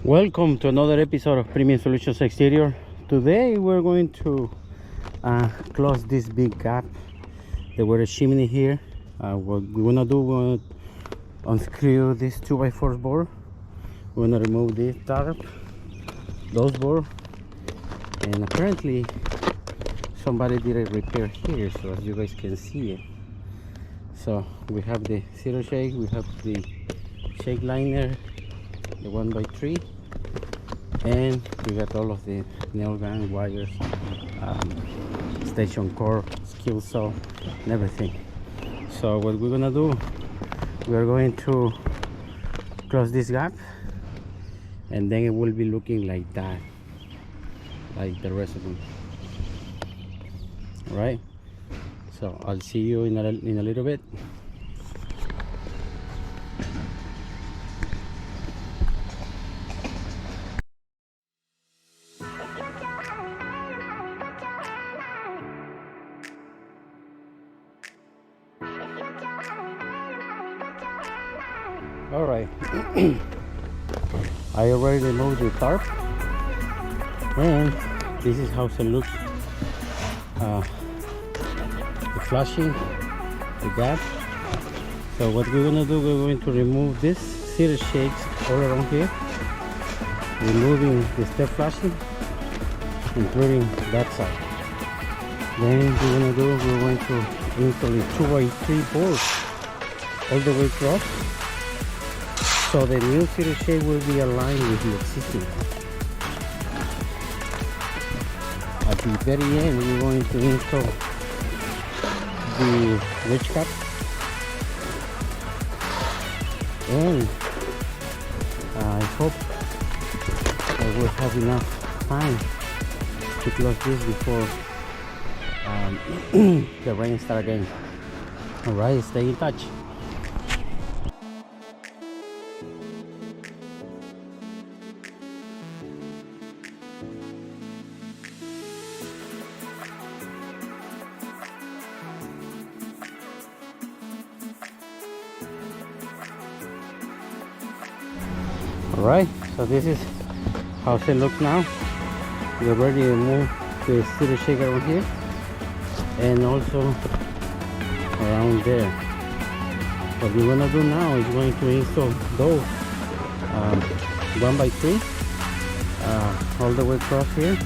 Welcome to another episode of Premium Solutions Exterior. Today we're going to close this big gap. There were a chimney here. What we're gonna do, we're gonna unscrew this 2x4 board. We're gonna remove this tarp, those board, and apparently somebody did a repair here, so as you guys can see it. So we have the cedar shake, we have the shake liner, the 1x3, and we got all of the nail gun wires, station core, skill saw, and everything. So what we're gonna do, we are going to close this gap, and then it will be looking like that, like the rest of them. All right, so I'll see you in a little bit. All right, I already removed the tarp, and this is how it looks. The flashing, the gap. So what we're gonna do, we're going to remove this cedar shakes all around here, removing the step flashing, including that side. Then we're gonna do, we're going to install the 2x3 board all the way across, so the new cedar shake will be aligned with the existing one. At the very end, we're going to install the wedge cap, and I hope I will have enough time to close this before the rain starts again. Alright, stay in touch. Alright, so this is how it looks now. We already removed the cedar shake around here and also around there. What we're gonna do now is going to install those 1x3 all the way across here.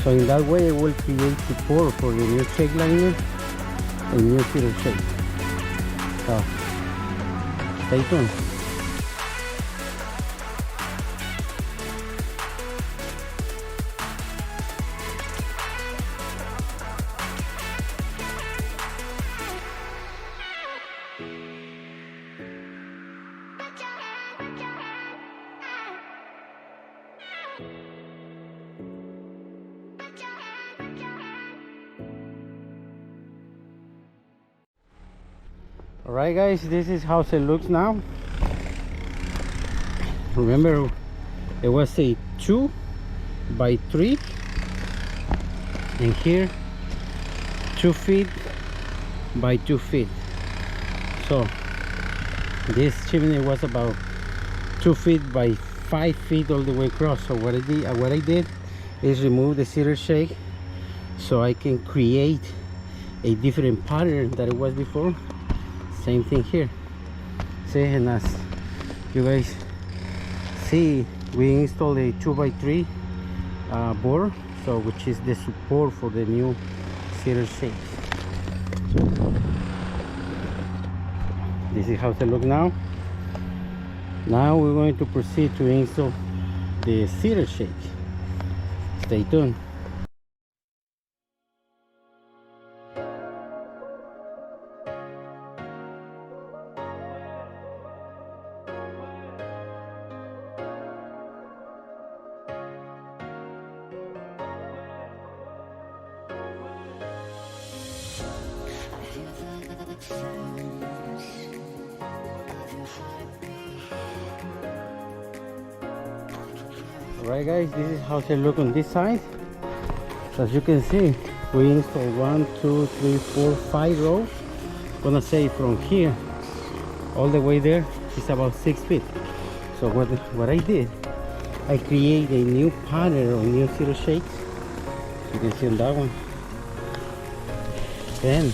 So in that way it will create support for the new shake liner and new cedar shake. So stay tuned. Alright guys, this is how it looks now. Remember, it was a 2x3, and here 2 feet by 2 feet. So this chimney was about 2 feet by 5 feet all the way across. So what I did is remove the cedar shake so I can create a different pattern than it was before. Same thing here. See, and as you guys see, we installed a 2x3 board, so which is the support for the new cedar shake. This is how it looks now. Now we're going to proceed to install the cedar shake. Stay tuned. Alright guys, this is how it looks on this side. So as you can see, we installed 1, 2, 3, 4, 5 rows. I'm gonna say from here all the way there is about 6 feet. So what I did, I create a new pattern of new cedar shakes. You can see on that one. Then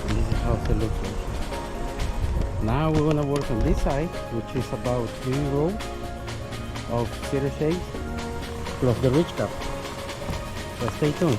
this is how it looks like. Now we're gonna work on this side, which is about 3 rows of cedar shakes plus the ridge cap. So stay tuned.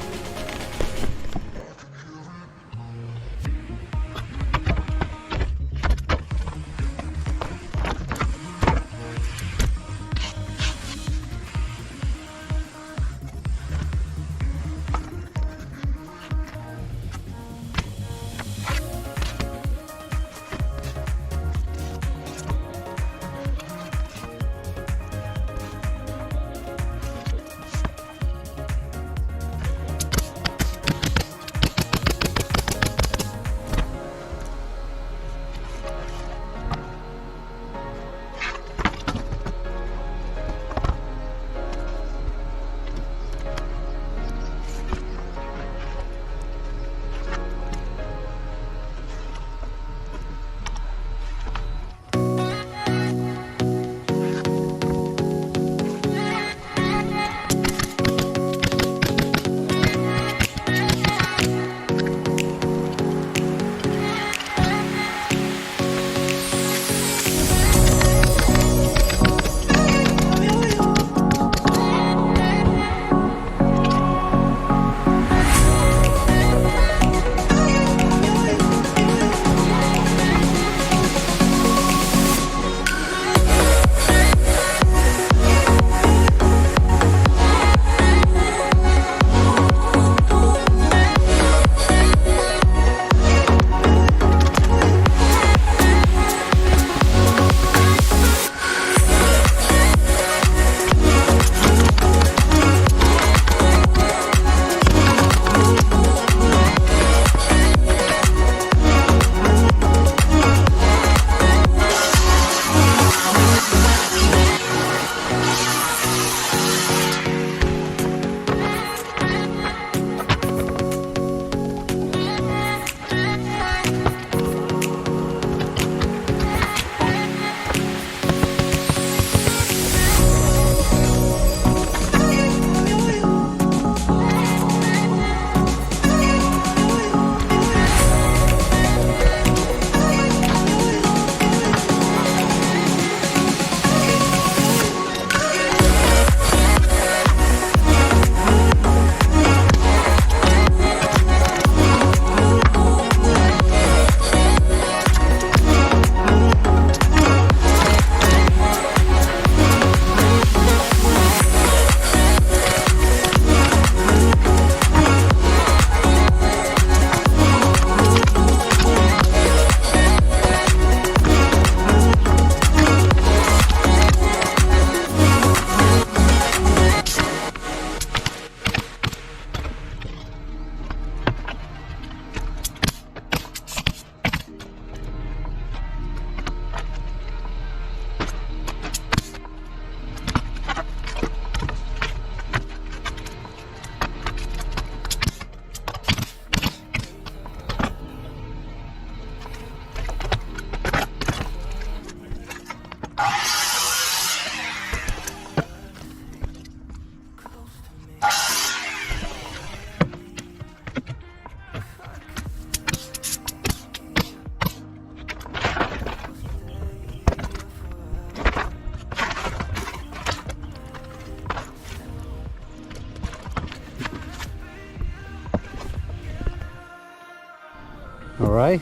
Alright,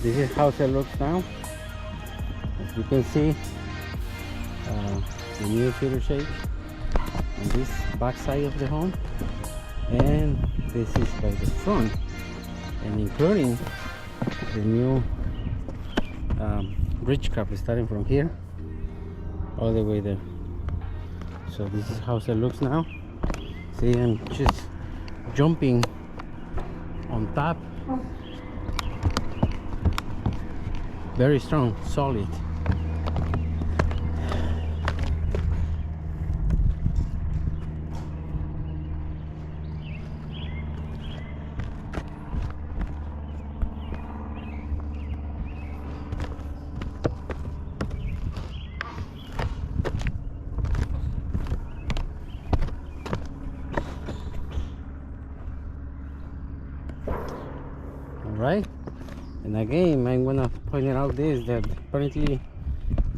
this is how it looks now. As you can see, the new cedar shake on this back side of the home, and this is by the front, and including the new ridge cap starting from here all the way there. So this is how it looks now. See, I'm just jumping on top. Very strong, solid. All right. And again, I'm gonna point out this, that apparently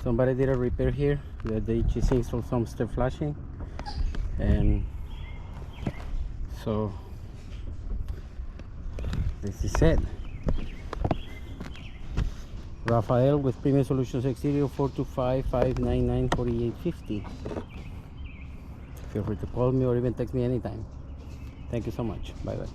somebody did a repair here, that they just installed some step flashing, and so this is it. Rafael with Premium Solutions Exterior, 425-599-4850. Feel free to call me or even text me anytime. Thank you so much. Bye bye.